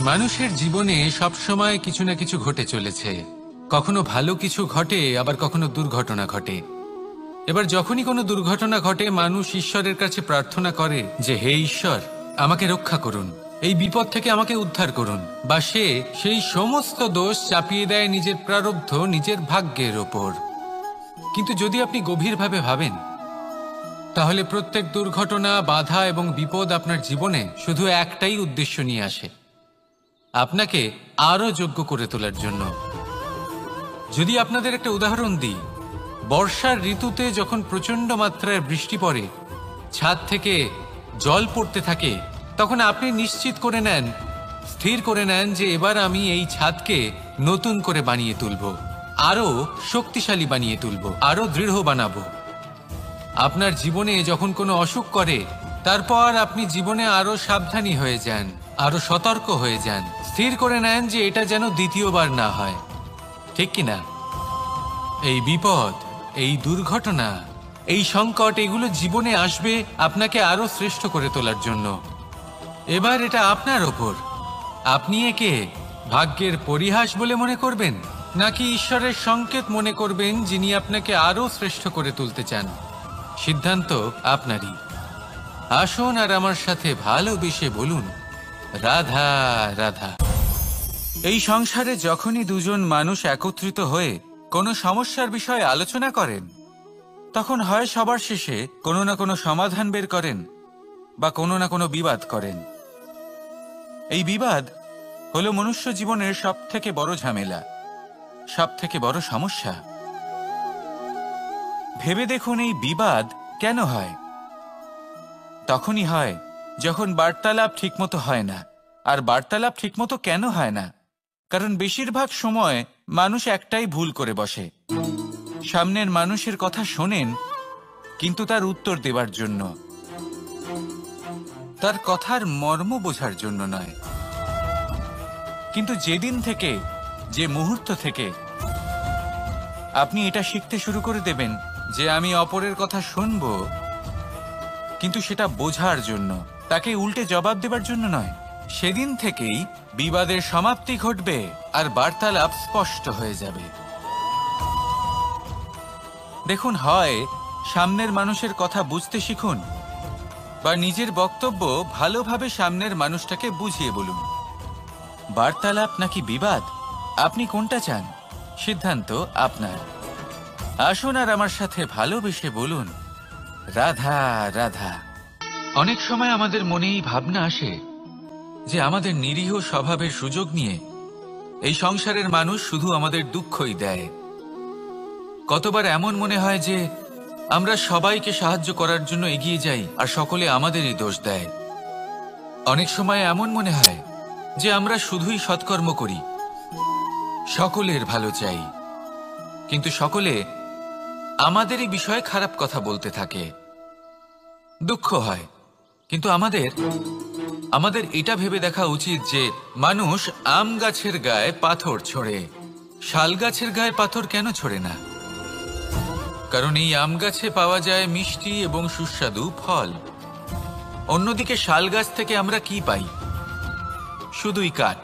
মানুষের জীবনে সবসময় কিছু না কিছু ঘটে চলেছে। কখনো ভালো কিছু ঘটে, আবার কখনো দুর্ঘটনা ঘটে। এবার যখনই কোনো দুর্ঘটনা ঘটে, মানুষ ঈশ্বরের কাছে প্রার্থনা করে যে হে ঈশ্বর, আমাকে রক্ষা করুন, এই বিপদ থেকে আমাকে উদ্ধার করুন। বা সে সেই সমস্ত দোষ চাপিয়ে দেয় নিজের প্রারব্ধ, নিজের ভাগ্যের ওপর। কিন্তু যদি আপনি গভীরভাবে ভাবেন, তাহলে প্রত্যেক দুর্ঘটনা, বাধা এবং বিপদ আপনার জীবনে শুধু একটাই উদ্দেশ্য নিয়ে আসে, আপনাকে আরো যোগ্য করে তোলার জন্য। যদি আপনাদের একটা উদাহরণ দিই, বর্ষার ঋতুতে যখন প্রচন্ড মাত্রায় বৃষ্টি পড়ে, ছাদ থেকে জল পড়তে থাকে, তখন আপনি নিশ্চিত করে নেন, স্থির করে নেন যে এবার আমি এই ছাদকে নতুন করে বানিয়ে তুলব, আরো শক্তিশালী বানিয়ে তুলব, আরো দৃঢ় বানাবো। আপনার জীবনে যখন কোনো অসুখ করে, তারপর আপনি জীবনে আরো সাবধানী হয়ে যান, আরো সতর্ক হয়ে যান, স্থির করে নেন যে এটা যেন দ্বিতীয়বার না হয়, ঠিক কিনা? এই বিপদ, এই দুর্ঘটনা, এই সংকট, এগুলো জীবনে আসবে আপনাকে আরো শ্রেষ্ঠ করে তোলার জন্য। এবার এটা আপনার ওপর। আপনি একে ভাগ্যের পরিহাস বলে মনে করবেন, নাকি ঈশ্বরের সংকেত মনে করবেন, যিনি আপনাকে আরো শ্রেষ্ঠ করে তুলতে চান? সিদ্ধান্ত আপনারই। আসুন আর আমার সাথে ভালোবেসে বলুন, রাধা রাধা। এই সংসারে যখনই দুজন মানুষ একত্রিত হয়ে কোনো সমস্যার বিষয়ে আলোচনা করেন, তখন হয় সবার শেষে কোনো না কোনো সমাধান বের করেন, বা কোনো না কোনো বিবাদ করেন। এই বিবাদ হলো মনুষ্য জীবনের সবথেকে বড় ঝামেলা, সবথেকে বড় সমস্যা। ভেবে দেখুন, এই বিবাদ কেন হয়? তখনই হয় যখন বার্তালাপ ঠিকমতো হয় না। আর বার্তালাপ ঠিকমতো কেন হয় না? কারণ বেশিরভাগ সময় মানুষ একটাই ভুল করে বসে। সামনের মানুষের কথা শোনেন, কিন্তু তার উত্তর দেবার জন্য, তার কথার মর্ম বোঝার জন্য নয়। কিন্তু যেদিন থেকে, যে মুহূর্ত থেকে আপনি এটা শিখতে শুরু করে দেবেন যে আমি অপরের কথা শুনব, কিন্তু সেটা বোঝার জন্য, তাকে উল্টে জবাব দেবার জন্য নয়, সেদিন থেকেই বিবাদের সমাপ্তি ঘটবে আর বার্তালাপ স্পষ্ট হয়ে যাবে। দেখুন, হয় সামনের মানুষের কথা বুঝতে শিখুন, বা নিজের বক্তব্য ভালোভাবে সামনের মানুষটাকে বুঝিয়ে বলুন। বার্তালাপ নাকি বিবাদ, আপনি কোনটা চান? সিদ্ধান্ত আপনার। আসুন আর আমার সাথে ভালোবেসে বলুন, রাধা রাধা। অনেক সময় আমাদের মনেই ভাবনা আসে যে আমাদের নিরীহ স্বভাবের সুযোগ নিয়ে এই সংসারের মানুষ শুধু আমাদের দুঃখই দেয়। কতবার এমন মনে হয় যে আমরা সবাইকে সাহায্য করার জন্য এগিয়ে যাই আর সকলে আমাদেরই দোষ দেয়। অনেক সময় এমন মনে হয় যে আমরা শুধুই সৎকর্ম করি, সকলের ভালো চাই, কিন্তু সকলে আমাদেরই বিষয়ে খারাপ কথা বলতে থাকে। দুঃখ হয়, কিন্তু আমাদের এটা ভেবে দেখা উচিত যে মানুষ আম গাছের গায়ে পাথর ছোড়ে, শাল গাছের গায়ে পাথর কেন ছোড়ে না? কারণ এই আম গাছে পাওয়া যায় মিষ্টি এবং সুস্বাদু ফল। অন্যদিকে শাল গাছ থেকে আমরা কি পাই? শুধুই কাঠ।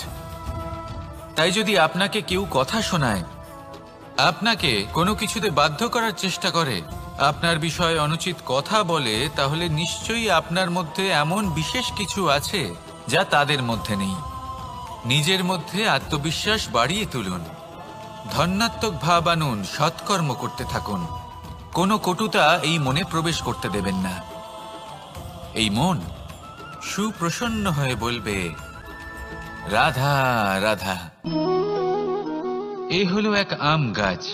তাই যদি আপনাকে কেউ কথা শোনায়, আপনাকে কোনো কিছুতে বাধ্য করার চেষ্টা করে, আপনার বিষয়ে অনুচিত কথা বলে, তাহলে নিশ্চয়ই আপনার মধ্যে এমন বিশেষ কিছু আছে যা তাদের মধ্যে নেই। নিজের মধ্যে আত্মবিশ্বাস বাড়িয়ে তুলুন, ধন্যাত্মক ভাব আনুন, সৎকর্ম করতে থাকুন। কোনো কটুতা এই মনে প্রবেশ করতে দেবেন না। এই মন সুপ্রসন্ন হয়ে বলবে, রাধা রাধা। এই হলো এক আম গাছ,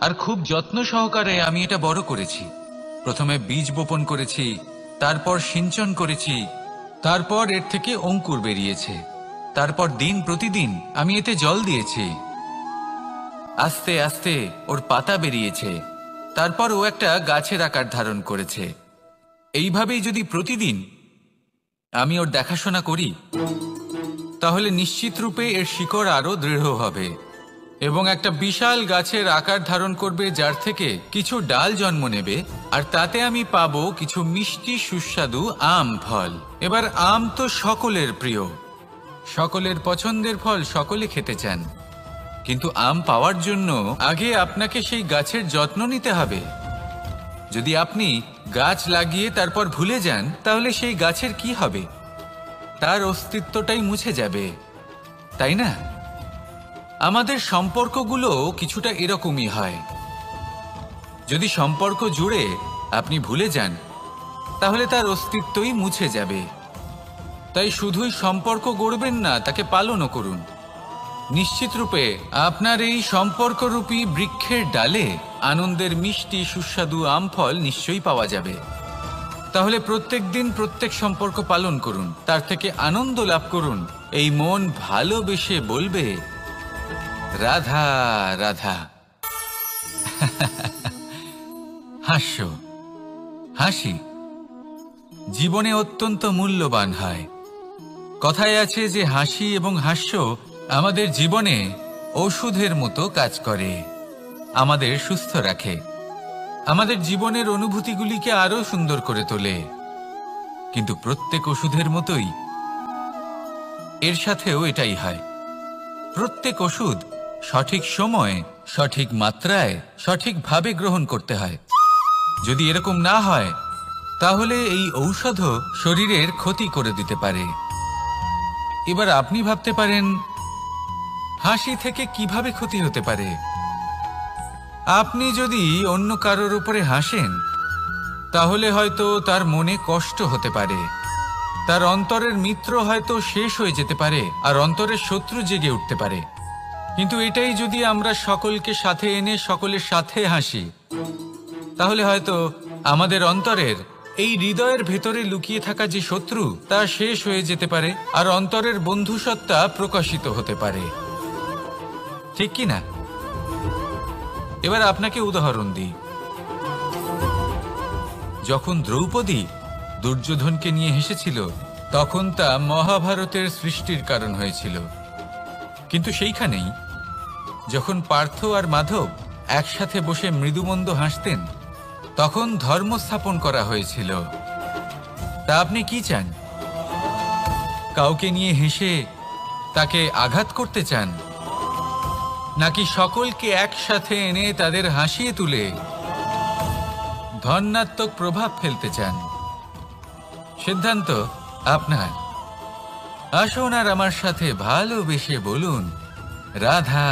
আর খুব যত্ন সহকারে আমি এটা বড় করেছি। প্রথমে বীজ বপন করেছি, তারপর সিঞ্চন করেছি, তারপর এর থেকে অঙ্কুর বেরিয়েছে, তারপর দিন প্রতিদিন আমি এতে জল দিয়েছি। আস্তে আস্তে ওর পাতা বেরিয়েছে, তারপর ও একটা গাছের আকার ধারণ করেছে। এইভাবেই যদি প্রতিদিন আমি ওর দেখাশোনা করি, তাহলে নিশ্চিত রূপে এর শিকড় আরো দৃঢ় হবে এবং একটা বিশাল গাছের আকার ধারণ করবে, যার থেকে কিছু ডাল জন্ম নেবে, আর তাতে আমি পাবো কিছু মিষ্টি সুস্বাদু আম ফল। এবার আম তো সকলের প্রিয়, সকলের পছন্দের ফল সকলে খেতে চান, কিন্তু আম পাওয়ার জন্য আগে আপনাকে সেই গাছের যত্ন নিতে হবে। যদি আপনি গাছ লাগিয়ে তারপর ভুলে যান, তাহলে সেই গাছের কি হবে? তার অস্তিত্বটাই মুছে যাবে, তাই না? আমাদের সম্পর্কগুলো কিছুটা এরকমই হয়। যদি সম্পর্ক জুড়ে আপনি ভুলে যান, তাহলে তার অস্তিত্বই মুছে যাবে। তাই শুধুই সম্পর্ক গড়বেন না, তাকে পালনও করুন। নিশ্চিত রূপে আপনার এই সম্পর্করূপী বৃক্ষের ডালে আনন্দের মিষ্টি সুস্বাদু আম ফল নিশ্চয়ই পাওয়া যাবে। তাহলে প্রত্যেক দিন প্রত্যেক সম্পর্ক পালন করুন, তার থেকে আনন্দ লাভ করুন। এই মন ভালোবেসে বলবে, রাধা রাধা। হাস্য, হাসি জীবনে অত্যন্ত মূল্যবান হয়। কথায় আছে যে হাসি এবং হাস্য আমাদের জীবনে ওষুধের মতো কাজ করে, আমাদের সুস্থ রাখে, আমাদের জীবনের অনুভূতিগুলিকে আরো সুন্দর করে তোলে। কিন্তু প্রত্যেক ওষুধের মতোই এর সাথেও এটাই হয়। প্রত্যেক ওষুধ সঠিক সময়ে, সঠিক মাত্রায়, সঠিকভাবে গ্রহণ করতে হয়। যদি এরকম না হয়, তাহলে এই ঔষধও শরীরের ক্ষতি করে দিতে পারে। এবার আপনি ভাবতে পারেন, হাসি থেকে কিভাবে ক্ষতি হতে পারে? আপনি যদি অন্য কারোর উপরে হাসেন, তাহলে হয়তো তার মনে কষ্ট হতে পারে, তার অন্তরের মিত্র হয়তো শেষ হয়ে যেতে পারে, আর অন্তরের শত্রু জেগে উঠতে পারে। কিন্তু এটাই যদি আমরা সকলকে সাথে এনে সকলের সাথে হাসি, তাহলে হয়তো আমাদের অন্তরের এই হৃদয়ের ভেতরে লুকিয়ে থাকা যে শত্রু, তা শেষ হয়ে যেতে পারে, আর অন্তরের বন্ধুসত্তা প্রকাশিত হতে পারে। ঠিক কি না? এবার আপনাকে উদাহরণ দিই। যখন দ্রৌপদী দুর্যোধনকে নিয়ে হেসেছিল, তখন তা মহাভারতের সৃষ্টির কারণ হয়েছিল। কিন্তু সেইখানেই যখন পার্থ আর মাধব একসাথে বসে মৃদুমন্দ হাসতেন, তখন ধর্ম স্থাপন করা হয়েছিল। তা আপনি কি চান? কাউকে নিয়ে হেসে তাকে আঘাত করতে চান, নাকি সকলকে একসাথে এনে তাদের হাসিয়ে তুলে ধনাত্মক প্রভাব ফেলতে চান? সিদ্ধান্ত আপনার। আসুন আর আমার সাথে ভালোবেসে বলুন, রাধা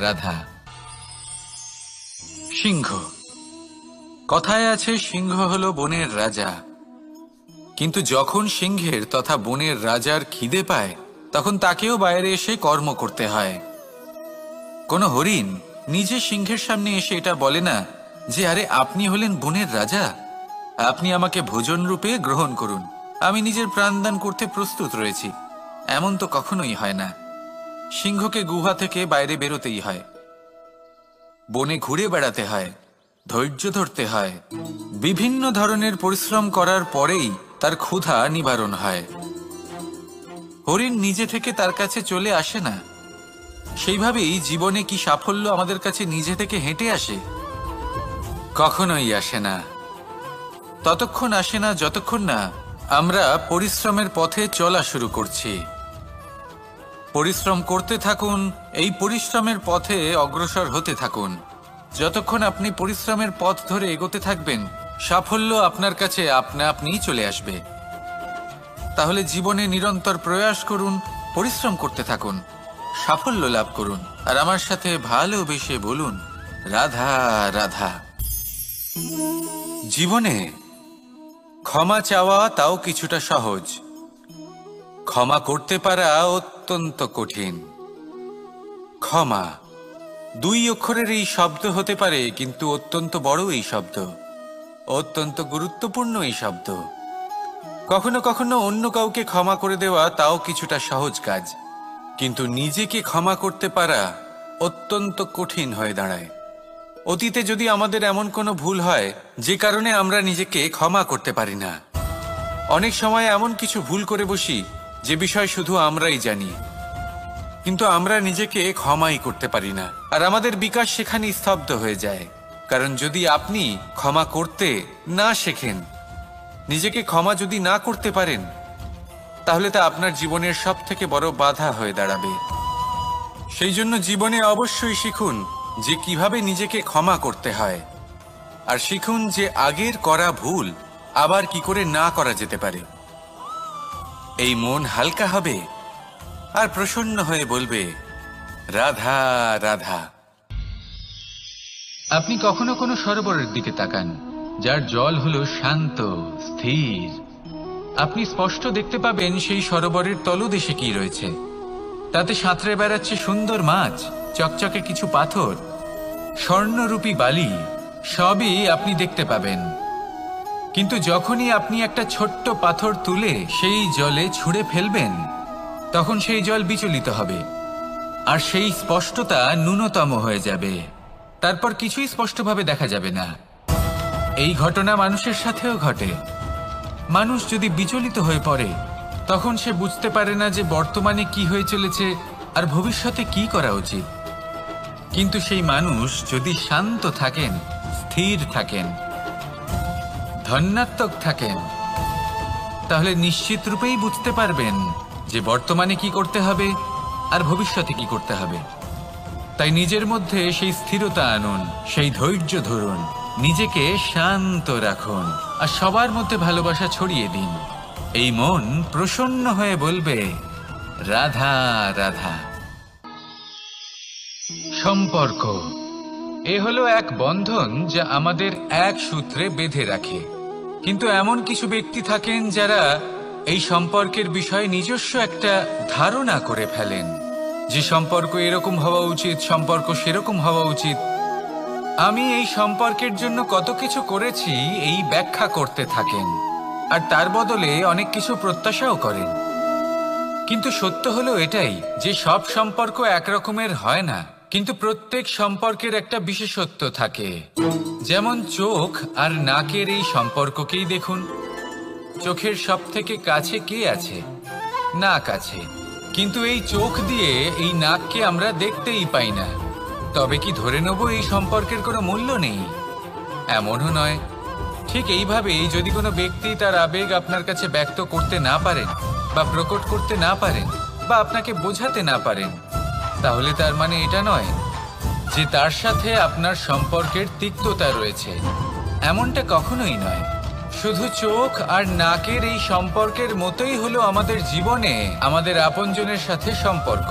রাধা। সিংহ। কথায় আছে সিংহ হলো বনের রাজা, কিন্তু যখন সিংহের তথা বনের রাজার খিদে পায়, তখন তাকেও বাইরে এসে কর্ম করতে হয়। কোনো হরিণ নিজে সিংহের সামনে এসে এটা বলে না যে, আরে আপনি হলেন বনের রাজা, আপনি আমাকে ভোজন রূপে গ্রহণ করুন, আমি নিজের প্রাণদান করতে প্রস্তুত রয়েছি। এমন তো কখনোই হয় না। সিংহকে গুহা থেকে বাইরে বেরোতেই হয়, বনে ঘুরে বেড়াতে হয়, ধৈর্য ধরতে হয়, বিভিন্ন ধরনের পরিশ্রম করার পরেই তার ক্ষুধা নিবারণ হয়। হরিণ নিজে থেকে তার কাছে চলে আসে না। সেইভাবেই জীবনে কি সাফল্য আমাদের কাছে নিজে থেকে হেঁটে আসে? কখনোই আসে না। ততক্ষণ আসে না যতক্ষণ না আমরা পরিশ্রমের পথে চলা শুরু করছি। পরিশ্রম করতে থাকুন, এই পরিশ্রমের পথে অগ্রসর হতে থাকুন। যতক্ষণ আপনি পরিশ্রমের পথ ধরে এগোতে থাকবেন, সাফল্য আপনার কাছে আপনা আপনিই চলে আসবে। তাহলে জীবনে নিরন্তর প্রয়াস করুন, পরিশ্রম করতে থাকুন, সাফল্য লাভ করুন, আর আমার সাথে ভালোবেসে বলুন, রাধা রাধা। জীবনে ক্ষমা চাওয়া তাও কিছুটা সহজ, ক্ষমা করতে পারা অত্যন্ত কঠিন। ক্ষমা দুই অক্ষরের এই শব্দ হতে পারে, কিন্তু অত্যন্ত বড় এই শব্দ, অত্যন্ত গুরুত্বপূর্ণ এই শব্দ। কখনো কখনো অন্য কাউকে ক্ষমা করে দেওয়া তাও কিছুটা সহজ কাজ, কিন্তু নিজেকে ক্ষমা করতে পারা অত্যন্ত কঠিন হয়ে দাঁড়ায়। অতীতে যদি আমাদের এমন কোনো ভুল হয় যে কারণে আমরা নিজেকে ক্ষমা করতে পারি না, অনেক সময় এমন কিছু ভুল করে বসি যে বিষয় শুধু আমরাই জানি, কিন্তু আমরা নিজেকে ক্ষমাই করতে পারি না, আর আমাদের বিকাশ সেখানেই স্তব্ধ হয়ে যায়। কারণ যদি আপনি ক্ষমা করতে না শেখেন, নিজেকে ক্ষমা যদি না করতে পারেন, তাহলে তা আপনার জীবনের সব থেকে বড় বাধা হয়ে দাঁড়াবে। সেই জন্য জীবনে অবশ্যই শিখুন যে কিভাবে নিজেকে ক্ষমা করতে হয়, আর শিখুন যে আগের করা ভুল আবার কি করে না করা যেতে পারে। এই মন হালকা হবে আর প্রসন্ন হয়ে বলবে, রাধা রাধা। আপনি কখনো কোনো সরোবরের দিকে তাকান যার জল হলো শান্ত, স্থির। আপনি স্পষ্ট দেখতে পাবেন সেই সরোবরের তলদেশে কি রয়েছে। তাতে সাঁতরে বেড়াচ্ছে সুন্দর মাছ, চকচকে কিছু পাথর, স্বর্ণরূপী বালি, সবই আপনি দেখতে পাবেন। কিন্তু যখনই আপনি একটা ছোট্ট পাথর তুলে সেই জলে ছুঁড়ে ফেলবেন, তখন সেই জল বিচলিত হবে আর সেই স্পষ্টতা ন্যূনতম হয়ে যাবে। তারপর কিছুই স্পষ্টভাবে দেখা যাবে না। এই ঘটনা মানুষের সাথেও ঘটে। মানুষ যদি বিচলিত হয়ে পড়ে, তখন সে বুঝতে পারে না যে বর্তমানে কি হয়ে চলেছে আর ভবিষ্যতে কি করা উচিত। কিন্তু সেই মানুষ যদি শান্ত থাকেন, স্থির থাকেন, ধন্যাত্মক থাকেন, তাহলে নিশ্চিত রূপেই বুঝতে পারবেন যে বর্তমানে কি করতে হবে আর ভবিষ্যতে কি করতে হবে। তাই নিজের মধ্যে সেই স্থিরতা আনুন, সেই ধৈর্য ধরুন, নিজেকে শান্ত রাখুন আর সবার মধ্যে ভালোবাসা ছড়িয়ে দিন। এই মন প্রসন্ন হয়ে বলবে, রাধা রাধা। সম্পর্ক এ হলো এক বন্ধন যা আমাদের এক সূত্রে বেঁধে রাখে। কিন্তু এমন কিছু ব্যক্তি থাকেন যারা এই সম্পর্কের বিষয়ে নিজস্ব একটা ধারণা করে ফেলেন যে সম্পর্ক এরকম হওয়া উচিত, সম্পর্ক সেরকম হওয়া উচিত। আমি এই সম্পর্কের জন্য কত কিছু করেছি এই ব্যাখ্যা করতে থাকেন আর তার বদলে অনেক কিছু প্রত্যাশাও করেন। কিন্তু সত্য হলো এটাই যে সব সম্পর্ক একরকমের হয় না, কিন্তু প্রত্যেক সম্পর্কের একটা বিশেষত্ব থাকে। যেমন চোখ আর নাকের এই সম্পর্ককেই দেখুন। চোখের সব থেকে কাছে কে আছে? নাক আছে। কিন্তু এই চোখ দিয়ে এই নাককে আমরা দেখতেই পাই না। তবে কি ধরে নেব এই সম্পর্কের কোনো মূল্য নেই? এমনও নয়। ঠিক এইভাবেই যদি কোনো ব্যক্তি তার আবেগ আপনার কাছে ব্যক্ত করতে না পারেন বা প্রকট করতে না পারেন বা আপনাকে বোঝাতে না পারেন, তাহলে তার মানে এটা নয় যে তার সাথে আপনার সম্পর্কের তিক্ততা রয়েছে। এমনটা কখনোই নয়। শুধু চোখ আর নাকের এই সম্পর্কের মতোই হলো আমাদের জীবনে আমাদের আপনজনের সাথে সম্পর্ক।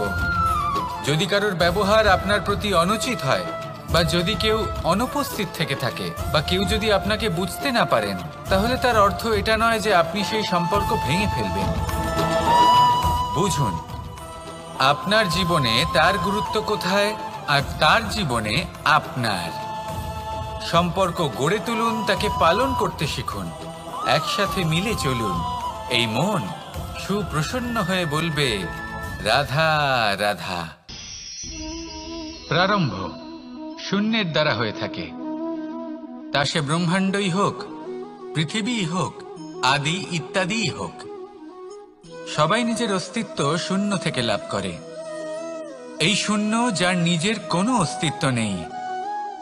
যদি কারোর ব্যবহার আপনার প্রতি অনুচিত হয় বা যদি কেউ অনুপস্থিত থেকে থাকে বা কেউ যদি আপনাকে বুঝতে না পারেন, তাহলে তার অর্থ এটা নয় যে আপনি সেই সম্পর্ক ভেঙে ফেলবেন। বুঝুন, আপনার জীবনে তার গুরুত্ব কোথায় আর তার জীবনে আপনার। সম্পর্ক গড়ে তুলুন, তাকে পালন করতে শিখুন, একসাথে মিলে চলুন। এই মন সুপ্রসন্ন হয়ে বলবে, রাধা রাধা। প্রারম্ভ শূন্যের দ্বারা হয়ে থাকে। তা সে ব্রহ্মাণ্ডই হোক, পৃথিবীই হোক, আদি ইত্যাদিই হোক, সবাই নিজের অস্তিত্ব শূন্য থেকে লাভ করে। এই শূন্য যার নিজের কোনো অস্তিত্ব নেই,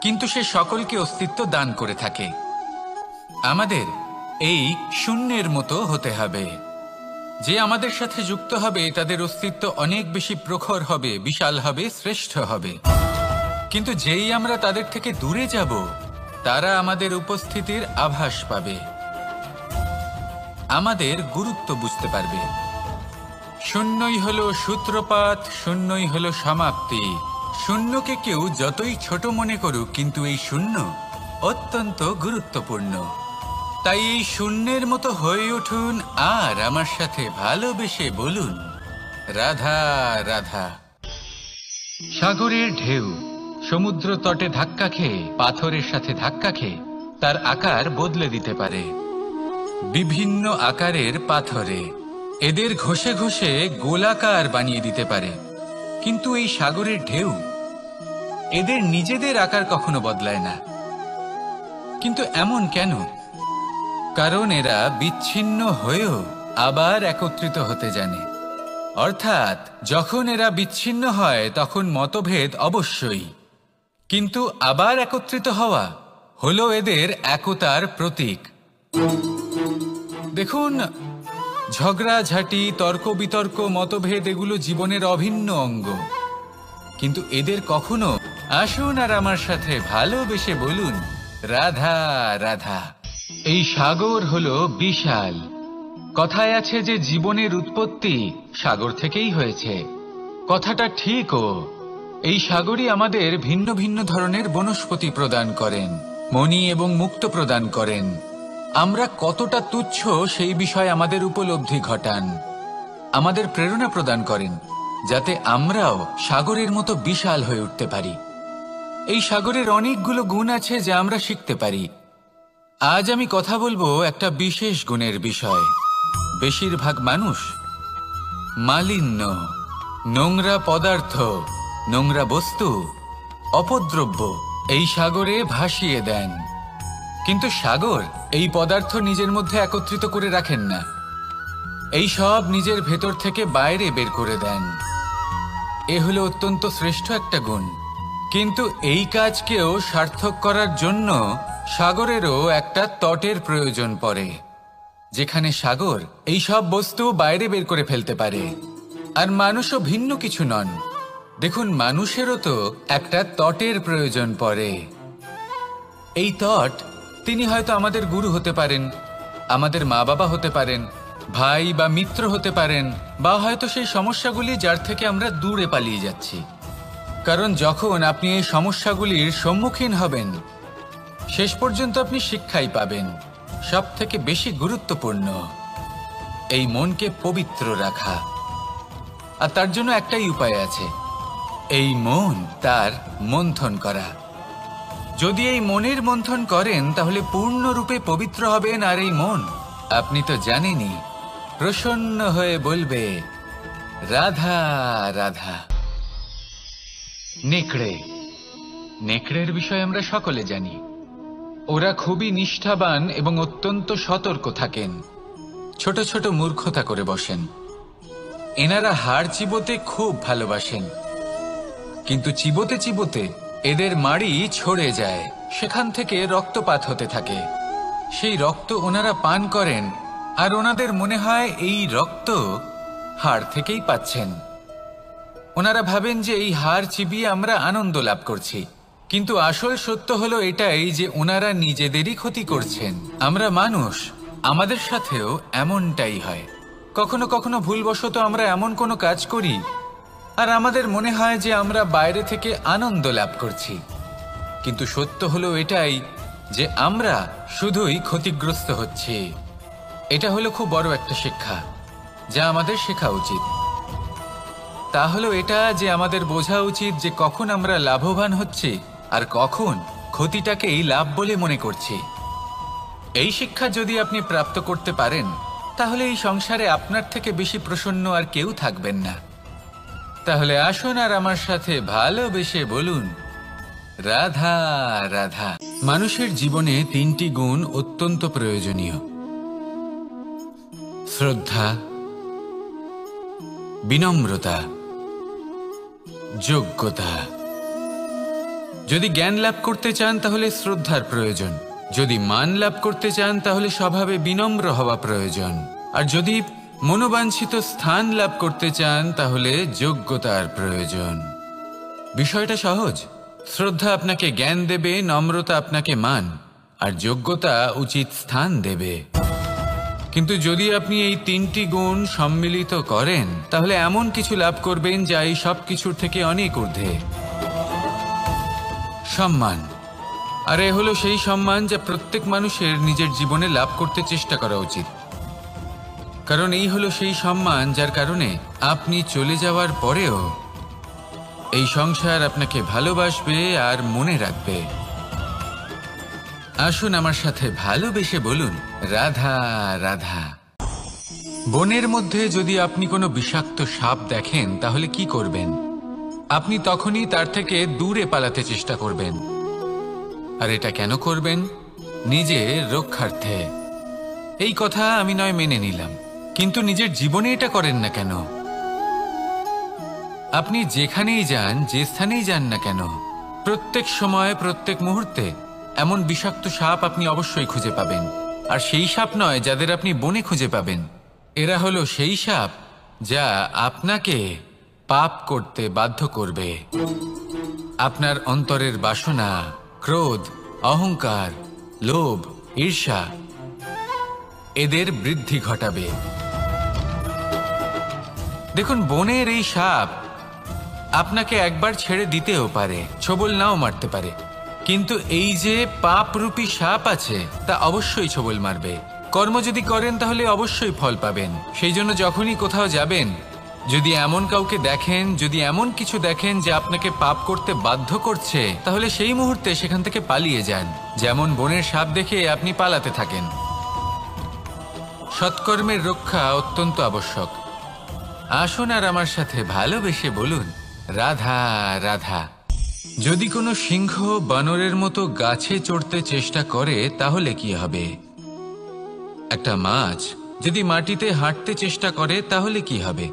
কিন্তু সে সকলকে অস্তিত্ব দান করে থাকে। আমাদের এই শূন্যের মতো হতে হবে। যে আমাদের সাথে যুক্ত হবে তাদের অস্তিত্ব অনেক বেশি প্রখর হবে, বিশাল হবে, শ্রেষ্ঠ হবে। কিন্তু যেই আমরা তাদের থেকে দূরে যাব, তারা আমাদের উপস্থিতির আভাস পাবে, আমাদের গুরুত্ব বুঝতে পারবে। শূন্যই হলো সূত্রপাত, শূন্যই হলো সমাপ্তি। শূন্যকে কেউ যতই ছোট মনে করুক, কিন্তু এই শূন্য অত্যন্ত গুরুত্বপূর্ণ। তাই এই শূন্যের মতো হয়ে উঠুন আর আমার সাথে ভালোবেসে বলুন, রাধা রাধা। সাগরের ঢেউ সমুদ্র তটে ধাক্কা খেয়ে, পাথরের সাথে ধাক্কা খেয়ে তার আকার বদলে দিতে পারে। বিভিন্ন আকারের পাথরে এদের ঘষে ঘষে গোলাকার বানিয়ে দিতে পারে। কিন্তু এই সাগরের ঢেউ এদের নিজেদের আকার কখনো বদলায় না। কিন্তু এমন কেন? কারণ এরা বিচ্ছিন্ন হয়েও আবার একত্রিত হতে জানে। অর্থাৎ যখন এরা বিচ্ছিন্ন হয় তখন মতভেদ অবশ্যই, কিন্তু আবার একত্রিত হওয়া হলো এদের একতার প্রতীক। দেখুন, ঝগড়াঝাঁটি, তর্ক বিতর্ক, মতভেদ এগুলো জীবনের অভিন্ন অঙ্গ, কিন্তু এদের কখনো আসুন আর আমার সাথে ভালোবেসে বলুন রাধা রাধা। এই সাগর হলো বিশাল। কথায় আছে যে জীবনের উৎপত্তি সাগর থেকেই হয়েছে। কথাটা ঠিকও। এই সাগরই আমাদের ভিন্ন ভিন্ন ধরনের বনস্পতি প্রদান করেন, মণি এবং মুক্ত প্রদান করেন। আমরা কতটা তুচ্ছ সেই বিষয়ে আমাদের উপলব্ধি ঘটান, আমাদের প্রেরণা প্রদান করেন, যাতে আমরাও সাগরের মতো বিশাল হয়ে উঠতে পারি। এই সাগরের অনেকগুলো গুণ আছে যা আমরা শিখতে পারি। আজ আমি কথা বলবো একটা বিশেষ গুণের বিষয়। বেশিরভাগ মানুষ মালিন্য, নোংরা পদার্থ, নোংরা বস্তু, অপদ্রব্য এই সাগরে ভাসিয়ে দেন। কিন্তু সাগর এই পদার্থ নিজের মধ্যে একত্রিত করে রাখেন না, এই সব নিজের ভেতর থেকে বাইরে বের করে দেন। এ হলো অত্যন্ত শ্রেষ্ঠ একটা গুণ। কিন্তু এই কাজকেও সার্থক করার জন্য সাগরেরও একটা তটের প্রয়োজন পড়ে, যেখানে সাগর এই সব বস্তু বাইরে বের করে ফেলতে পারে। আর মানুষও ভিন্ন কিছু নন। দেখুন, মানুষেরও তো একটা তটের প্রয়োজন পড়ে। এই তট, তিনি হয়তো আমাদের গুরু হতে পারেন, আমাদের মা বাবা হতে পারেন, ভাই বা মিত্র হতে পারেন, বা হয়তো সেই সমস্যাগুলি যার থেকে আমরা দূরে পালিয়ে যাচ্ছি। কারণ যখন আপনি এই সমস্যাগুলির সম্মুখীন হবেন, শেষ পর্যন্ত আপনি শিক্ষাই পাবেন। সব থেকে বেশি গুরুত্বপূর্ণ এই মনকে পবিত্র রাখা। আর তার জন্য একটাই উপায় আছে, এই মন তার মন্থন করা। যদি এই মনের মন্থন করেন তাহলে পূর্ণরূপে পবিত্র হবেন। আর এই মন, আপনি তো জানেনই, প্রসন্ন হয়ে বলবে রাধা রাধা। নেকড়ে, নেকড়ের বিষয়ে আমরা সকলে জানি। ওরা খুবই নিষ্ঠাবান এবং অত্যন্ত সতর্ক থাকেন। ছোট ছোট মূর্খতা করে বসেন। এনারা হাড় চিবোতে খুব ভালোবাসেন, কিন্তু চিবোতে চিবোতে এদের মাড়ি ছড়ে যায়, সেখান থেকে রক্তপাত হতে থাকে। সেই রক্ত ওনারা পান করেন, আর ওনাদের মনে হয় এই রক্ত হাড় থেকেই পাচ্ছেন। ওনারা ভাবেন যে এই হাড় চিবিয়ে আমরা আনন্দ লাভ করছি, কিন্তু আসল সত্য হলো এটাই যে ওনারা নিজেদেরই ক্ষতি করছেন। আমরা মানুষ, আমাদের সাথেও এমনটাই হয়। কখনো কখনো ভুলবশত আমরা এমন কোনো কাজ করি আর আমাদের মনে হয় যে আমরা বাইরে থেকে আনন্দ লাভ করছি, কিন্তু সত্য হলো এটাই যে আমরা শুধুই ক্ষতিগ্রস্ত হচ্ছি। এটা হলো খুব বড় একটা শিক্ষা যা আমাদের শেখা উচিত। তা হলো এটা যে আমাদের বোঝা উচিত যে কখন আমরা লাভবান হচ্ছি আর কখন ক্ষতিটাকেই লাভ বলে মনে করছি। এই শিক্ষা যদি আপনি প্রাপ্ত করতে পারেন, তাহলে এই সংসারে আপনার থেকে বেশি প্রসন্ন আর কেউ থাকবেন না। তাহলে আসুন আর আমার সাথে ভালোবেসে বলুন রাধা রাধা। মানুষের জীবনে তিনটি গুণ অত্যন্ত প্রয়োজনীয়: শ্রদ্ধা, বিনম্রতা, যোগ্যতা। যদি জ্ঞান লাভ করতে চান তাহলে শ্রদ্ধার প্রয়োজন, যদি মান লাভ করতে চান তাহলে স্বভাবে বিনম্র হওয়া প্রয়োজন, আর যদি মনোবাঞ্ছিত স্থান লাভ করতে চান তাহলে যোগ্যতার প্রয়োজন। বিষয়টা সহজ। শ্রদ্ধা আপনাকে জ্ঞান দেবে, নম্রতা আপনাকে মান, আর যোগ্যতা উচিত স্থান দেবে। কিন্তু যদি আপনি এই তিনটি গুণ সম্মিলিত করেন তাহলে এমন কিছু লাভ করবেন যা এই সব কিছুর থেকে অনেক ঊর্ধ্বে। সম্মান। আর এ হলো সেই সম্মান যা প্রত্যেক মানুষের নিজের জীবনে লাভ করতে চেষ্টা করা উচিত। কারণ এই হলো সেই সম্মান যার কারণে আপনি চলে যাওয়ার পরেও এই সংসার আপনাকে ভালোবাসবে আর মনে রাখবে। আসুন আমার সাথে ভালোবেসে বলুন রাধা রাধা। বনের মধ্যে যদি আপনি কোনো বিষাক্ত সাপ দেখেন তাহলে কি করবেন? আপনি তখনই তার থেকে দূরে পালাতে চেষ্টা করবেন। আর এটা কেন করবেন? নিজের রক্ষার্থে। এই কথা আমি নয় মেনে নিলাম, কিন্তু নিজের জীবনে এটা করেন না কেন? আপনি যেখানেই যান, যে স্থানেই যান না কেন, প্রত্যেক সময় প্রত্যেক মুহূর্তে এমন বিষাক্ত সাপ আপনি অবশ্যই খুঁজে পাবেন। আর সেই সাপ নয় যাদের আপনি বনে খুঁজে পাবেন, এরা হলো সেই সাপ যা আপনাকে পাপ করতে বাধ্য করবে। আপনার অন্তরের বাসনা, ক্রোধ, অহংকার, লোভ, ঈর্ষা এদের বৃদ্ধি ঘটাবে। দেখুন, বনের এই সাপ আপনাকে একবার ছেড়ে দিতেও পারে, ছোবল নাও মারতে পারে, কিন্তু এই যে পাপরূপী সাপ আছে তা অবশ্যই ছোবল মারবে। কর্ম যদি করেন তাহলে অবশ্যই ফল পাবেন। সেই জন্য যখনই কোথাও যাবেন, যদি এমন কাউকে দেখেন, যদি এমন কিছু দেখেন যে আপনাকে পাপ করতে বাধ্য করছে, তাহলে সেই মুহূর্তে সেখান থেকে পালিয়ে যান। যেমন বনের সাপ দেখে আপনি পালাতে থাকেন। সৎকর্মের রক্ষা অত্যন্ত আবশ্যক। আসুন আর আমার সাথে ভালোবেসে বলুন, রাধা রাধা। যদি কোনো সিংহ বানরের মতো গাছে চড়তে চেষ্টা করে তাহলে কি হবে? একটা মাছ যদি মাটিতে হাঁটতে চেষ্টা করে তাহলে কি হবে?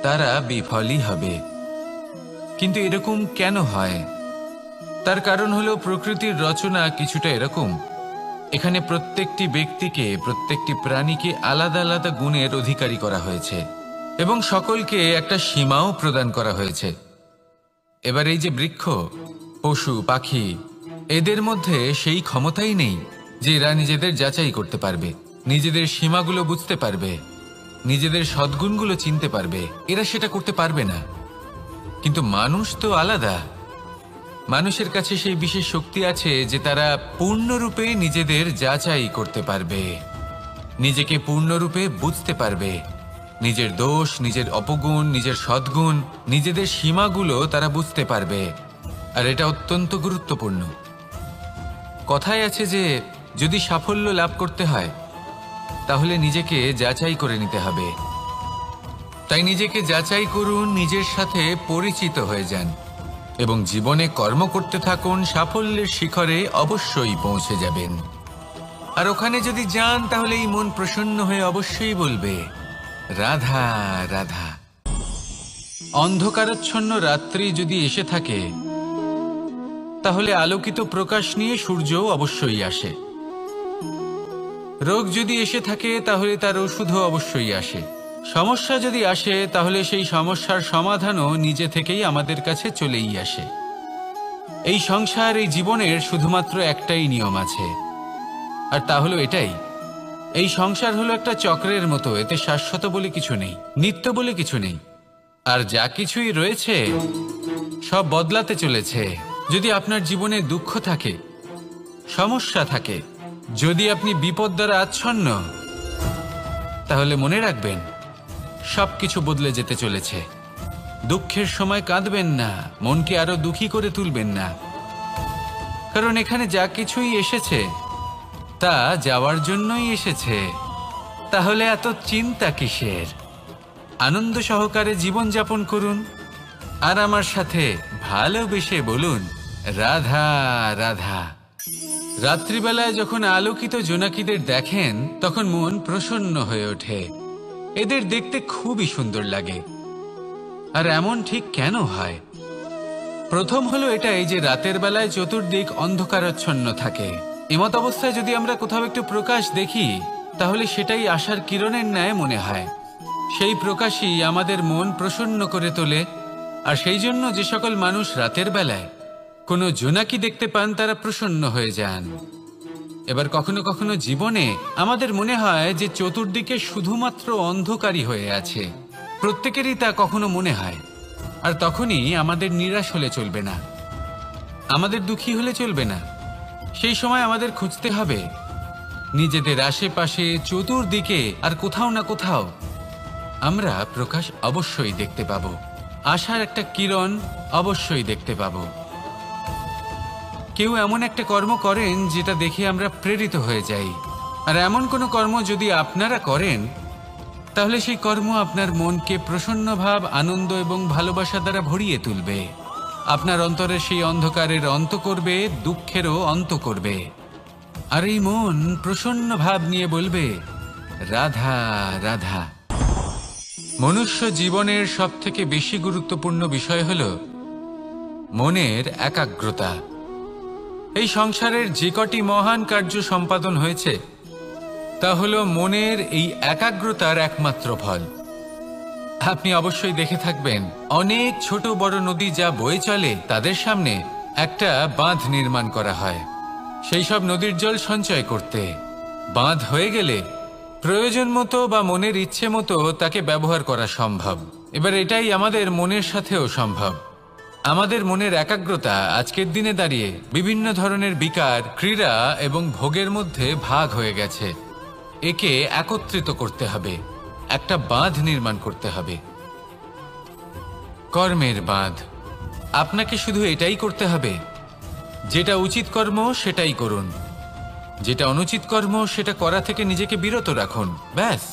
তারা বিফলই হবে। কিন্তু এরকম কেন হয়? তার কারণ হলো প্রকৃতির রচনা কিছুটা এরকম। এখানে প্রত্যেকটি ব্যক্তিকে, প্রত্যেকটি প্রাণীকে আলাদা আলাদা গুণের অধিকারী করা হয়েছে এবং সকলকে একটা সীমাও প্রদান করা হয়েছে। এবার এই যে বৃক্ষ, পশু, পাখি, এদের মধ্যে সেই ক্ষমতাই নেই যে এরা নিজেদের যাচাই করতে পারবে, নিজেদের সীমাগুলো বুঝতে পারবে, নিজেদের সদ্গুণগুলো চিনতে পারবে। এরা সেটা করতে পারবে না। কিন্তু মানুষ তো আলাদা। মানুষের কাছে সেই বিশেষ শক্তি আছে যে তারা পূর্ণরূপে নিজেদের যাচাই করতে পারবে, নিজেকে পূর্ণরূপে বুঝতে পারবে, নিজের দোষ, নিজের অপগুণ, নিজের সদ্গুণ, নিজেদের সীমাগুলো তারা বুঝতে পারবে। আর এটা অত্যন্ত গুরুত্বপূর্ণ। কথায় আছে যে যদি সাফল্য লাভ করতে হয় তাহলে নিজেকে যাচাই করে নিতে হবে। তাই নিজেকে যাচাই করুন, নিজের সাথে পরিচিত হয়ে যান এবং জীবনে কর্ম করতে থাকুন। সাফল্যের শিখরে অবশ্যই পৌঁছে যাবেন। আর ওখানে যদি যান তাহলে এই মন প্রসন্ন হয়ে অবশ্যই বলবে, রাধা রাধা। অন্ধকারাচ্ছন্ন রাত্রি যদি এসে থাকে তাহলে আলোকিত প্রকাশ নিয়ে সূর্যও অবশ্যই আসে। রোগ যদি এসে থাকে তাহলে তার ওষুধও অবশ্যই আসে। সমস্যা যদি আসে তাহলে সেই সমস্যার সমাধানও নিজে থেকেই আমাদের কাছে চলেই আসে। এই সংসার, এই জীবনের শুধুমাত্র একটাই নিয়ম আছে, আর তা হলো এটাই, এই সংসার হলো একটা চক্রের মতো। এতে শাশ্বত বলে কিছু নেই, নিত্য বলে কিছু নেই। আর যা কিছুই রয়েছে সব বদলাতে চলেছে। যদি আপনার জীবনে দুঃখ থাকে, সমস্যা থাকে, যদি আপনি বিপদ দ্বারা আচ্ছন্ন, তাহলে মনে রাখবেন সবকিছু বদলে যেতে চলেছে। দুঃখের সময় কাঁদবেন না, মনকে আরো দুঃখী করে তুলবেন না, কারণ এখানে যা কিছুই এসেছে তা যাওয়ার জন্যই এসেছে। তাহলে এত চিন্তা কিসের? আনন্দ সহকারে জীবন যাপন করুন আর আমার সাথে ভালোবেসে বলুন, রাধা রাধা। রাত্রিবেলায় যখন আলোকিত জোনাকিদের দেখেন তখন মন প্রসন্ন হয়ে ওঠে। এদের দেখতে খুবই সুন্দর লাগে। আর এমন ঠিক কেন হয়? প্রথম হলো এটাই যে রাতের বেলায় চতুর্দিক অন্ধকারাচ্ছন্ন থাকে। এমত অবস্থায় যদি আমরা কোথাও একটু প্রকাশ দেখি তাহলে সেটাই আশার কিরণের ন্যায় মনে হয়। সেই প্রকাশই আমাদের মন প্রসন্ন করে তোলে। আর সেই জন্য যে সকল মানুষ রাতের বেলায় কোনো জোনাকি দেখতে পান তারা প্রসন্ন হয়ে যান। এবার কখনো কখনো জীবনে আমাদের মনে হয় যে চতুর্দিকে শুধুমাত্র অন্ধকারই হয়ে আছে। প্রত্যেকেরই তা কখনো মনে হয়। আর তখনই আমাদের নিরাশ হলে চলবে না, আমাদের দুঃখী হলে চলবে না। সেই সময় আমাদের খুঁজতে হবে নিজেদের আশেপাশে, চতুর্দিকে আর কোথাও না কোথাও আমরা প্রকাশ অবশ্যই দেখতে পাব, আশার একটা কিরণ অবশ্যই দেখতে পাব। কেউ এমন একটা কর্ম করেন যেটা দেখে আমরা প্রেরিত হয়ে যাই। আর এমন কোনো কর্ম যদি আপনারা করেন তাহলে সেই কর্ম আপনার মনকে প্রসন্ন ভাব, আনন্দ এবং ভালোবাসা দ্বারা ভরিয়ে তুলবে। আপনার অন্তরের সেই অন্ধকারের অন্ত করবে, দুঃখেরও অন্ত করবে। আর এই মন প্রসন্ন ভাব নিয়ে বলবে, রাধা রাধা। মনুষ্য জীবনের সবথেকে বেশি গুরুত্বপূর্ণ বিষয় হল মনের একাগ্রতা। এই সংসারের যে কটি মহান কার্য সম্পাদন হয়েছে তা হলো মনের এই একাগ্রতার একমাত্র ফল। আপনি অবশ্যই দেখে থাকবেন অনেক ছোট বড় নদী যা বয়ে চলে তাদের সামনে একটা বাঁধ নির্মাণ করা হয় সেই সব নদীর জল সঞ্চয় করতে। বাঁধ হয়ে গেলে প্রয়োজন মতো বা মনের ইচ্ছে মতো তাকে ব্যবহার করা সম্ভব। এবার এটাই আমাদের মনের সাথেও সম্ভব। আমাদের মনের একাগ্রতা আজকের দিনে দাঁড়িয়ে বিভিন্ন ধরনের বিকার, ক্রীড়া এবং ভোগের মধ্যে ভাগ হয়ে গেছে। একে একত্রিত করতে হবে, একটা বাঁধ নির্মাণ করতে হবে, কর্মের বাঁধ। আপনাকে শুধু এটাই করতে হবে, যেটা উচিত কর্ম সেটাই করুন, যেটা অনুচিত কর্ম সেটা করা থেকে নিজেকে বিরত রাখুন। ব্যাস,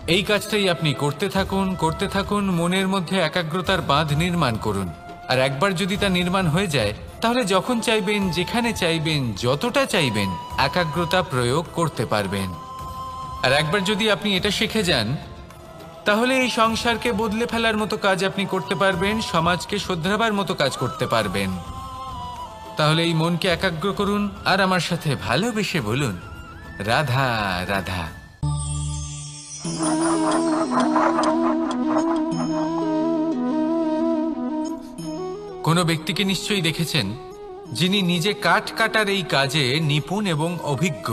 এই কাজটাই আপনি করতে থাকুন, মনের মধ্যে একাগ্রতার বাঁধ নির্মাণ করুন। আর একবার যদি তা নির্মাণ হয়ে যায় তাহলে যখন চাইবেন, যেখানে চাইবেন, যতটা চাইবেন একাগ্রতা প্রয়োগ করতে পারবেন। আর একবার যদি আপনি এটা শিখে যান তাহলে এই সংসারকে বদলে ফেলার মতো কাজ আপনি করতে পারবেন, সমাজকে শোধরাবার মতো কাজ করতে পারবেন। তাহলে এই মনকে একাগ্র করুন আর আমার সাথে ভালোবেসে বলুন, রাধা রাধা। কোনো ব্যক্তিকে নিশ্চয়ই দেখেছেন যিনি নিজে কাঠ কাটার এই কাজে নিপুণ এবং অভিজ্ঞ।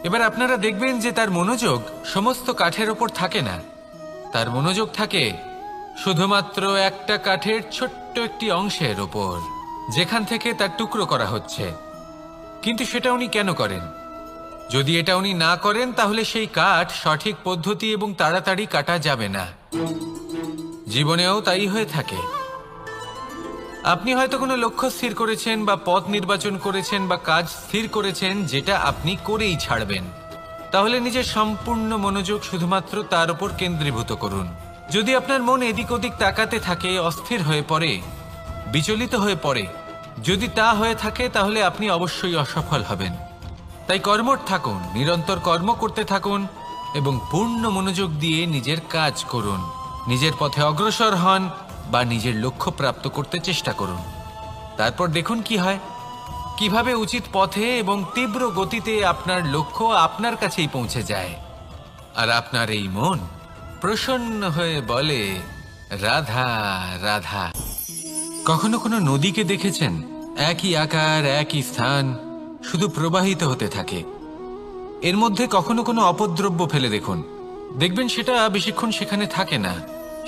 এবার আপনারা দেখবেন যে তার মনোযোগ সমস্ত কাঠের ওপর থাকে না, তার মনোযোগ থাকে শুধুমাত্র একটা কাঠের ছোট্ট একটি অংশের ওপর, যেখান থেকে তার টুকরো করা হচ্ছে। কিন্তু সেটা উনি কেন করেন? যদি এটা উনি না করেন তাহলে সেই কাঠ সঠিক পদ্ধতি এবং তাড়াতাড়ি কাটা যাবে না। জীবনেও তাই হয়ে থাকে। আপনি হয়তো কোনো লক্ষ্য স্থির করেছেন বা পথ নির্বাচন করেছেন বা কাজ স্থির করেছেন যেটা আপনি করেই ছাড়বেন। তাহলে নিজের সম্পূর্ণ মনোযোগ শুধুমাত্র তার উপর কেন্দ্রীভূত করুন। যদি আপনার মন এদিক ওদিক তাকাতে থাকে, অস্থির হয়ে পড়ে, বিচলিত হয়ে পড়ে, যদি তা হয়ে থাকে তাহলে আপনি অবশ্যই অসফল হবেন। তাই কর্মঠ থাকুন, নিরন্তর কর্ম করতে থাকুন এবং পূর্ণ মনোযোগ দিয়ে নিজের কাজ করুন। নিজের পথে অগ্রসর হন বা নিজের লক্ষ্য প্রাপ্ত করতে চেষ্টা করুন। তারপর দেখুন কি হয়, কিভাবে উচিত পথে এবং তীব্র গতিতে আপনার লক্ষ্য আপনার কাছেই পৌঁছে যায়। আর আপনার এই মন প্রসন্ন হয়ে বলে, রাধা রাধা। কখনো কোনো নদীকে দেখেছেন? একই আকার, একই স্থান, শুধু প্রবাহিত হতে থাকে। এর মধ্যে কখনো কোনো অপদ্রব্য ফেলে দেখুন, দেখবেন সেটা বেশিক্ষণ সেখানে থাকে না।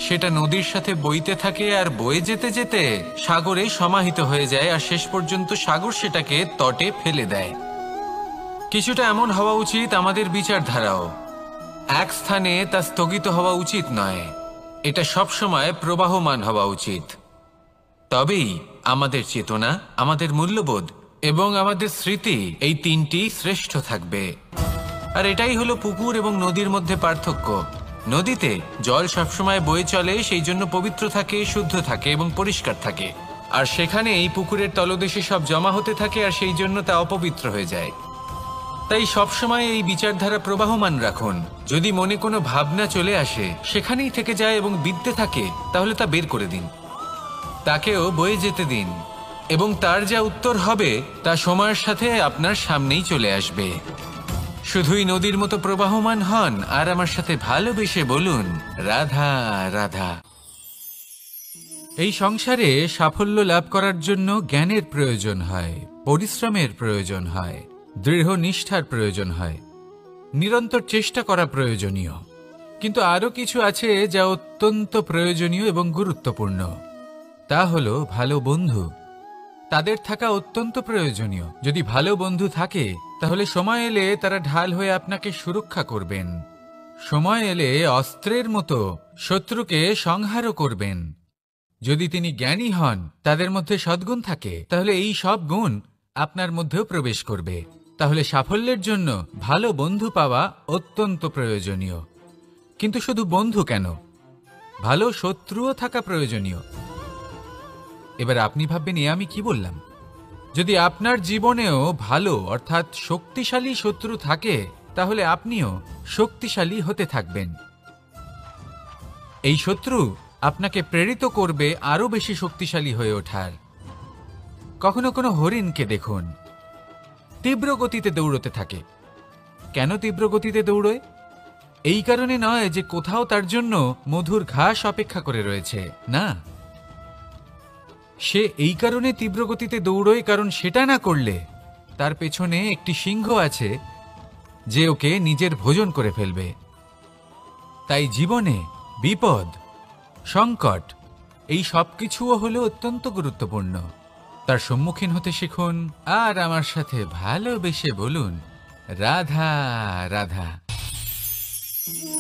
সেটা নদীর সাথে বইতে থাকে আর বয়ে যেতে যেতে সাগরে সমাহিত হয়ে যায় আর শেষ পর্যন্ত সাগর সেটাকে তটে ফেলে দেয়। কিছুটা এমন হওয়া উচিত আমাদের বিচারধারাও। এক স্থানে তা স্থগিত হওয়া উচিত নয়, এটা সবসময় প্রবাহমান হওয়া উচিত। তবেই আমাদের চেতনা, আমাদের মূল্যবোধ এবং আমাদের স্মৃতি, এই তিনটি শ্রেষ্ঠ থাকবে। আর এটাই হলো পুকুর এবং নদীর মধ্যে পার্থক্য। নদীতে জল সবসময় বয়ে চলে, সেই জন্য পবিত্র থাকে, শুদ্ধ থাকে এবং পরিষ্কার থাকে। আর সেখানে এই পুকুরের তলদেশে সব জমা হতে থাকে আর সেই জন্য তা অপবিত্র হয়ে যায়। তাই সবসময় এই বিচারধারা প্রবাহমান রাখুন। যদি মনে কোনো ভাবনা চলে আসে, সেখানেই থেকে যায় এবং বিদ্যে থাকে, তাহলে তা বের করে দিন, তাকেও বয়ে যেতে দিন এবং তার যা উত্তর হবে তা সময়ের সাথে আপনার সামনেই চলে আসবে। শুধুই নদীর মতো প্রবাহমান হন আর আমার সাথে ভালোবেসে বলুন, রাধা রাধা। এই সংসারে সাফল্য লাভ করার জন্য জ্ঞানের প্রয়োজন হয়, পরিশ্রমের প্রয়োজন হয়, দৃঢ় নিষ্ঠার প্রয়োজন হয়, নিরন্তর চেষ্টা করা প্রয়োজনীয়। কিন্তু আরো কিছু আছে যা অত্যন্ত প্রয়োজনীয় এবং গুরুত্বপূর্ণ। তা হলো ভালো বন্ধু। তাদের থাকা অত্যন্ত প্রয়োজনীয়। যদি ভালো বন্ধু থাকে তাহলে সময় এলে তারা ঢাল হয়ে আপনাকে সুরক্ষা করবেন। সময় এলে অস্ত্রের মতো শত্রুকে সংহারও করবেন। যদি তিনি জ্ঞানী হন, তাদের মধ্যে সদ্গুণ থাকে, তাহলে এই সব গুণ আপনার মধ্যেও প্রবেশ করবে। তাহলে সাফল্যের জন্য ভালো বন্ধু পাওয়া অত্যন্ত প্রয়োজনীয়। কিন্তু শুধু বন্ধু কেন, ভালো শত্রুও থাকা প্রয়োজনীয়। এবার আপনি ভাববেন, এ আমি কি বললাম? যদি আপনার জীবনেও ভালো অর্থাৎ শক্তিশালী শত্রু থাকে তাহলে আপনিও শক্তিশালী হতে থাকবেন। এই শত্রু আপনাকে প্রেরিত করবে আরো বেশি শক্তিশালী হয়ে ওঠার। কখনো কোনো হরিণকে দেখুন, তীব্র গতিতে দৌড়তে থাকে, কেন তীব্র গতিতে দৌড়য়? এই কারণে নয় যে কোথাও তার জন্য মধুর ঘাস অপেক্ষা করে রয়েছে, না, সে এই কারণে তীব্র গতিতে দৌড়য় কারণ সেটা না করলে তার পেছনে একটি সিংহ আছে যে ওকে নিজের ভোজন করে ফেলবে। তাই জীবনে বিপদ, সংকট এই সবকিছুও হলো অত্যন্ত গুরুত্বপূর্ণ। তার সম্মুখীন হতে শিখুন আর আমার সাথে ভালোবেসে বলুন, রাধা রাধা।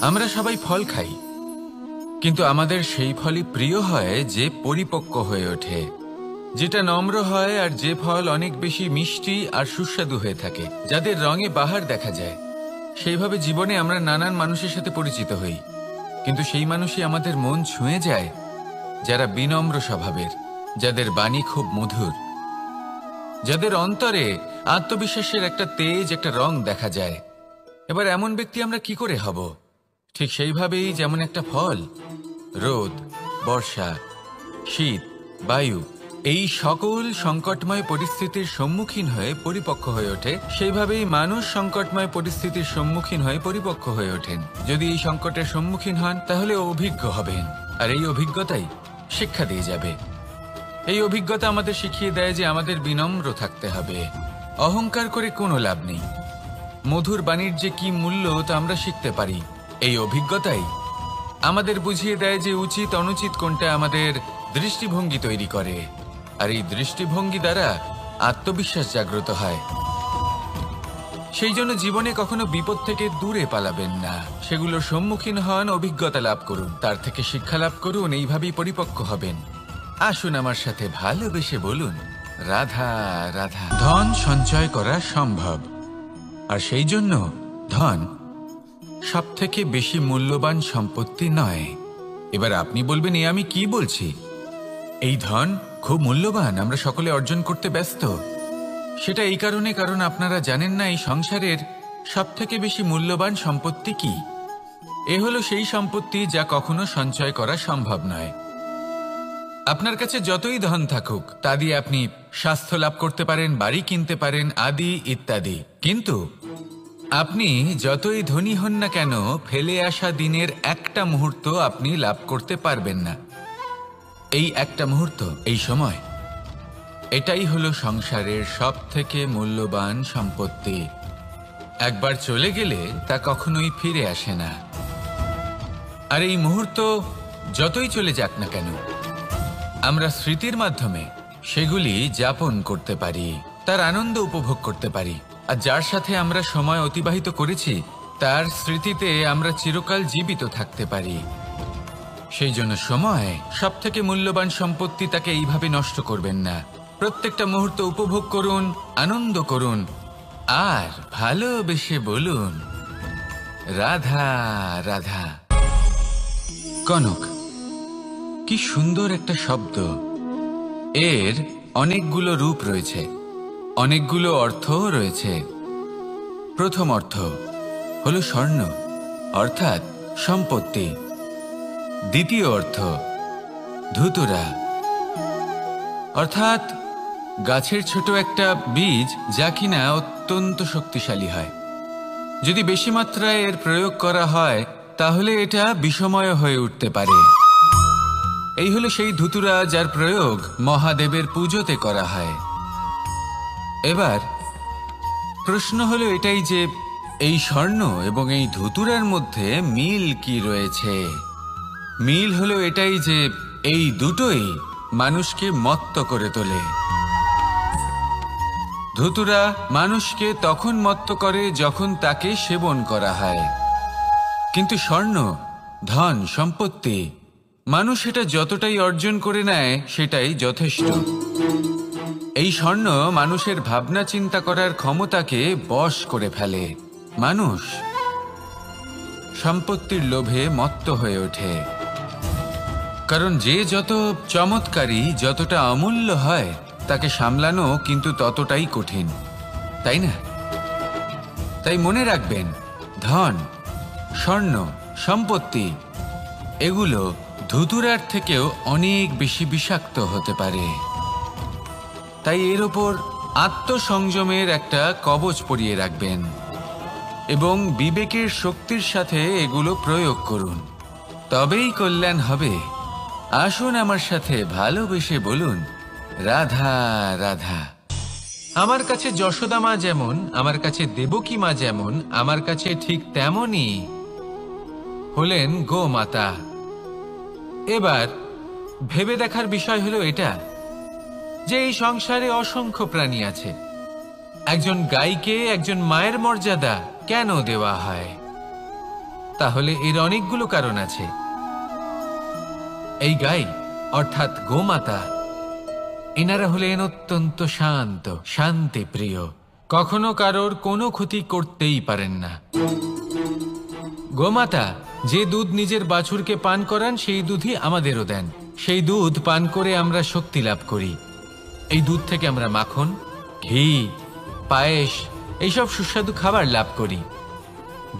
আমরা সবাই ফল খাই, কিন্তু আমাদের সেই ফলই প্রিয় হয় যে পরিপক্ক হয়ে ওঠে, যেটা নম্র হয়, আর যে ফল অনেক বেশি মিষ্টি আর সুস্বাদু হয়ে থাকে, যাদের রঙে বাহার দেখা যায়। সেইভাবে জীবনে আমরা নানান মানুষের সাথে পরিচিত হই, কিন্তু সেই মানুষই আমাদের মন ছুঁয়ে যায় যারা বিনম্র স্বভাবের, যাদের বাণী খুব মধুর, যাদের অন্তরে আত্মবিশ্বাসের একটা তেজ, একটা রং দেখা যায়। এবার এমন ব্যক্তি আমরা কি করে হব? ঠিক সেইভাবেই যেমন একটা ফল রোদ, বর্ষা, শীত, বায়ু এই সকল সংকটময় পরিস্থিতির সম্মুখীন হয়ে পরিপক্ক হয়ে ওঠে, সেইভাবেই মানুষ সংকটময় পরিস্থিতির সম্মুখীন হয়ে পরিপক্ক হয়ে ওঠেন। যদি এই সংকটের সম্মুখীন হন তাহলে অভিজ্ঞ হবেন, আর এই অভিজ্ঞতাই শিক্ষা দিয়ে যাবে। এই অভিজ্ঞতা আমাদের শিখিয়ে দেয় যে আমাদের বিনম্র থাকতে হবে, অহংকার করে কোনো লাভ নেই। মধুর বাণীর যে কি মূল্য তা আমরা শিখতে পারি। এই অভিজ্ঞতাই আমাদের বুঝিয়ে দেয় যে উচিত অনুচিত কোনটা, আমাদের দৃষ্টিভঙ্গি তৈরি করে, আর এই দৃষ্টিভঙ্গি দ্বারা আত্মবিশ্বাস জাগ্রত হয়। সেই জন্য জীবনে কখনো বিপদ থেকে দূরে পালাবেন না, সেগুলোর সম্মুখীন হন, অভিজ্ঞতা লাভ করুন, তার থেকে শিক্ষা লাভ করুন, এইভাবেই পরিপক্ক হবেন। আসুন আমার সাথে ভালোবেসে বলুন, রাধা রাধা। ধন সঞ্চয় করা সম্ভব, আর সেই জন্য ধন সবথেকে বেশি মূল্যবান সম্পত্তি নয়। এবার আপনি বলবেন, এ আমি কি বলছি? এই ধন খুব মূল্যবান, আমরা সকলে অর্জন করতে ব্যস্ত। সেটা এই কারণে, কারণ আপনারা জানেন না এই সংসারের সবথেকে বেশি মূল্যবান সম্পত্তি কি। এ হলো সেই সম্পত্তি যা কখনো সঞ্চয় করা সম্ভব নয়। আপনার কাছে যতই ধন থাকুক তা দিয়ে আপনি স্বাস্থ্য লাভ করতে পারেন, বাড়ি কিনতে পারেন, আদি ইত্যাদি, কিন্তু আপনি যতই ধনী হন না কেন, ফেলে আসা দিনের একটা মুহূর্ত আপনি লাভ করতে পারবেন না। এই একটা মুহূর্ত, এই সময়, এটাই হলো সংসারের সবথেকে মূল্যবান সম্পত্তি। একবার চলে গেলে তা কখনোই ফিরে আসে না। আর এই মুহূর্ত যতই চলে যাক না কেন, আমরা স্মৃতির মাধ্যমে সেগুলি যাপন করতে পারি, তার আনন্দ উপভোগ করতে পারি, আর যার সাথে আমরা সময় অতিবাহিত করেছি তার স্মৃতিতে আমরা চিরকাল জীবিত থাকতে পারি। সেই জন্য সময় সবথেকে মূল্যবান সম্পত্তি, তাকে এইভাবে নষ্ট করবেন না। প্রত্যেকটা মুহূর্ত উপভোগ করুন, আনন্দ করুন, আর ভালোবেসে বলুন, রাধা রাধা। কনক, কি সুন্দর একটা শব্দ। এর অনেকগুলো রূপ রয়েছে, অনেকগুলো অর্থও রয়েছে। প্রথম অর্থ হলো স্বর্ণ, অর্থাৎ সম্পত্তি। দ্বিতীয় অর্থ ধুতুরা, অর্থাৎ গাছের ছোট একটা বীজ, যা কিনা অত্যন্ত শক্তিশালী হয়। যদি বেশি মাত্রায় এর প্রয়োগ করা হয় তাহলে এটা বিষময় হয়ে উঠতে পারে। এই হলো সেই ধুতুরা যার প্রয়োগ মহাদেবের পুজোতে করা হয়। এবার প্রশ্ন হলো এটাই যে এই স্বর্ণ এবং এই ধুতুরার মধ্যে মিল কি রয়েছে। মিল হলো এটাই যে এই দুটোই মানুষকে মত্ত করে তোলে। ধুতুরা মানুষকে তখন মত্ত করে যখন তাকে সেবন করা হয়, কিন্তু স্বর্ণ, ধন, সম্পত্তি, মানুষ এটা যতটাই অর্জন করে নেয় সেটাই যথেষ্ট। এই স্বর্ণ মানুষের ভাবনা চিন্তা করার ক্ষমতাকে বশ করে ফেলে। মানুষ সম্পত্তির লোভে মত্ত হয়ে ওঠে, কারণ যে যত চমৎকারী, যতটা অমূল্য হয় তাকে সামলানো কিন্তু ততটাই কঠিন, তাই না? তাই মনে রাখবেন, ধন, স্বর্ণ, সম্পত্তি এগুলো ধুতুরার থেকেও অনেক বেশি বিষাক্ত হতে পারে। তাই এর ওপর আত্মসংযমের একটা কবচ পরিয়ে রাখবেন। এবং বিবেকের শক্তির সাথে এগুলো প্রয়োগ করুন, তবেই কল্যাণ হবে। আসুন আমার সাথে ভালোবেসে বলুন, রাধা রাধা। আমার কাছে যশোদা মা যেমন, আমার কাছে দেবকী মা যেমন, আমার কাছে ঠিক তেমনই হলেন গোমাতা। এবার ভেবে দেখার বিষয় হলো এটা যে এই সংসারে অসংখ্য প্রাণী আছে, একজন গাইকে একজন মায়ের মর্যাদা কেন দেওয়া হয়? তাহলে এর অনেকগুলো কারণ আছে। এই গাই অর্থাৎ গোমাতা, এনারা হলেন অত্যন্ত শান্ত, শান্তিপ্রিয়, কখনো কারোর কোনো ক্ষতি করতেই পারেন না। গোমাতা যে দুধ নিজের বাছুরকে পান করান সেই দুধই আমাদেরও দেন। সেই দুধ পান করে আমরা শক্তি লাভ করি। এই দুধ থেকে আমরা মাখন, ঘি, পায়েস এইসব সুস্বাদু খাবার লাভ করি।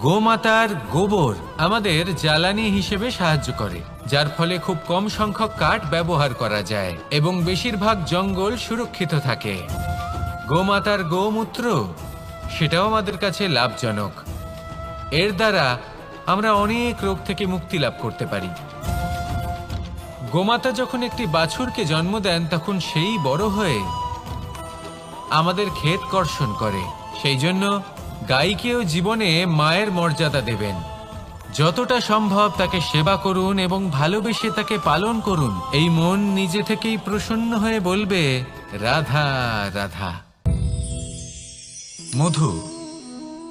গোমাতার গোবর আমাদের জ্বালানি হিসেবে সাহায্য করে, যার ফলে খুব কম সংখ্যক কাঠ ব্যবহার করা যায় এবং বেশিরভাগ জঙ্গল সুরক্ষিত থাকে। গোমাতার গোমূত্র সেটাও আমাদের কাছে লাভজনক। এর দ্বারা আমরা অনেক রোগ থেকে মুক্তি লাভ করতে পারি। গোমাতা যখন একটি বাছুরকে জন্ম দেন তখন সেই বড় হয়ে আমাদের ক্ষেত কর্ষণ করে। সেই জন্য গাইকেও জীবনে মায়ের মর্যাদা দেবেন। যতটা সম্ভব তাকে সেবা করুন এবং ভালোবেসে তাকে পালন করুন। এই মন নিজে থেকেই প্রসন্ন হয়ে বলবে, রাধা রাধা। মধু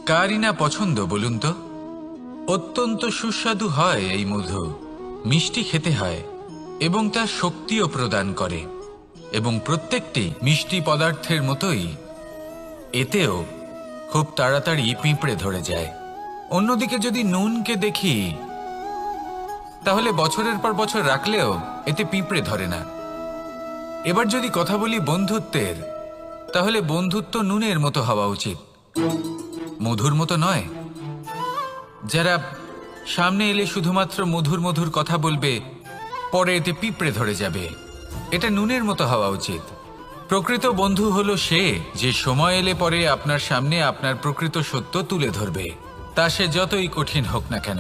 কারই না পছন্দ বলুন তো? অত্যন্ত সুস্বাদু হয় এই মধু, মিষ্টি খেতে হয় এবং তা শক্তিও প্রদান করে। এবং প্রত্যেকটি মিষ্টি পদার্থের মতোই এতেও খুব তাড়াতাড়ি পিঁপড়ে ধরে যায়। অন্যদিকে যদি নুনকে দেখি তাহলে বছরের পর বছর রাখলেও এতে পিঁপড়ে ধরে না। এবার যদি কথা বলি বন্ধুত্বের, তাহলে বন্ধুত্ব নুনের মতো হওয়া উচিত, মধুর মতো নয়। যারা সামনে এলে শুধুমাত্র মধুর মধুর কথা বলবে, পরে এতে পিঁপড়ে ধরে যাবে। এটা নুনের মতো হওয়া উচিত। প্রকৃত বন্ধু হলো সে যে সময় এলে পরে আপনার সামনে আপনার প্রকৃত সত্য তুলে ধরবে, তা সে যতই কঠিন হোক না কেন।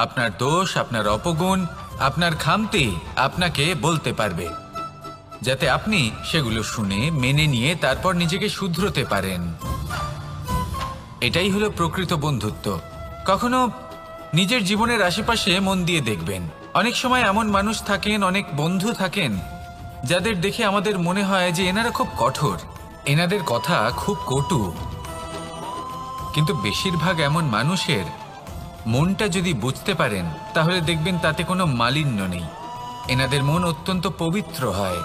আপনার দোষ, আপনার অপগুণ, আপনার খামতি আপনাকে বলতে পারবে, যাতে আপনি সেগুলো শুনে মেনে নিয়ে তারপর নিজেকে শুধরোতে পারেন। এটাই হলো প্রকৃত বন্ধুত্ব। কখনো নিজের জীবনের আশেপাশে মন দিয়ে দেখবেন, অনেক সময় এমন মানুষ থাকেন, অনেক বন্ধু থাকেন যাদের দেখে আমাদের মনে হয় যে এনারা খুব কঠোর, এনাদের কথা খুব কটু। কিন্তু বেশিরভাগ এমন মানুষের মনটা যদি বুঝতে পারেন তাহলে দেখবেন তাতে কোনো মালিন্য নেই। এনাদের মন অত্যন্ত পবিত্র হয়।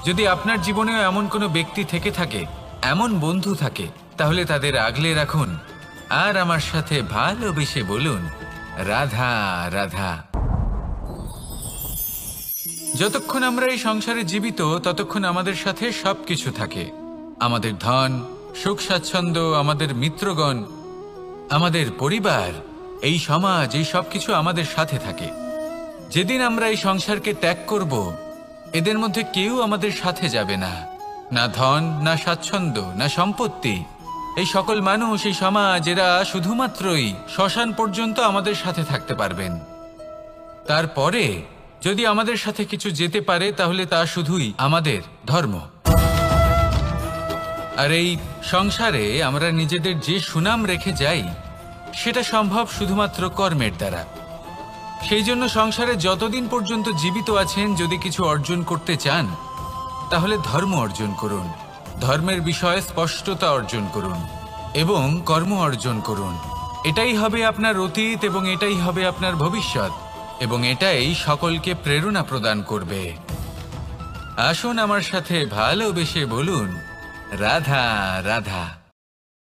যদি আপনার জীবনেও এমন কোনো ব্যক্তি থেকে থাকে, এমন বন্ধু থাকে, তাহলে তাদের আগলে রাখুন আর আমার সাথে ভালোবেসে বলুন, রাধা রাধা। যতক্ষণ আমরা এই সংসারে জীবিত ততক্ষণ আমাদের সাথে সবকিছু থাকে। আমাদের ধন, সুখ স্বাচ্ছন্দ্য, আমাদের মিত্রগণ, আমাদের পরিবার, এই সমাজ, এই সবকিছু আমাদের সাথে থাকে। যেদিন আমরা এই সংসারকে ত্যাগ করব, এদের মধ্যে কেউ আমাদের সাথে যাবে না। না ধন, না স্বাচ্ছন্দ্য, না সম্পত্তি। এই সকল মানুষ, এই সমাজ, এরা শুধুমাত্রই শ্মশান পর্যন্ত আমাদের সাথে থাকতে পারবেন। তারপরে যদি আমাদের সাথে কিছু যেতে পারে তাহলে তা শুধুই আমাদের ধর্ম। আর এই সংসারে আমরা নিজেদের যে সুনাম রেখে যাই সেটা সম্ভব শুধুমাত্র কর্মের দ্বারা। সেই জন্য সংসারে যতদিন পর্যন্ত জীবিত আছেন, যদি কিছু অর্জন করতে চান তাহলে ধর্ম অর্জন করুন, ধর্মের বিষয়ে স্পষ্টতা অর্জন করুন এবং কর্ম অর্জন করুন। এটাই হবে আপনার অতীত এবং এটাই হবে আপনার ভবিষ্যৎ, এবং এটাই সকলকে প্রেরণা প্রদান করবে। আসুন আমার সাথে ভালোবেসে বলুন, রাধা রাধা।